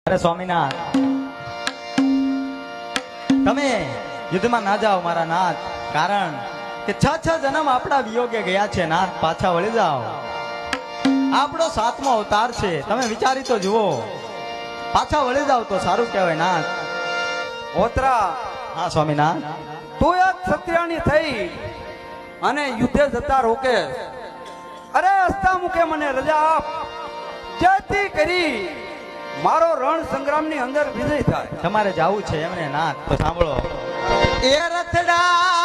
અરે સ્વામિનાથ, તમે યુદ્ધમાં ના જાઓ મારા નાથ, કારણ કે છ જન્મ આપણા વિયોગે ગયા છે નાથ. પાછા વળી જાઓ, આપણો 7મો અવતાર છે. તમે વિચારી તો જુઓ, પાછા વળી જાઓ તો સારું કહેવાય નાથ. ઓતરા, હા સ્વામિનાથ. તું એક ક્ષત્રિયાની થઈ અને યુદ્ધે જતા રોકે. અરે હસ્તા મુકે મને રજા આપ, જેથી કરી મારો રણ સંગ્રામની અંદર વિજય થાય. તમારે જાવું છે એમને નાથ, તો સાંભળો. એ રથડા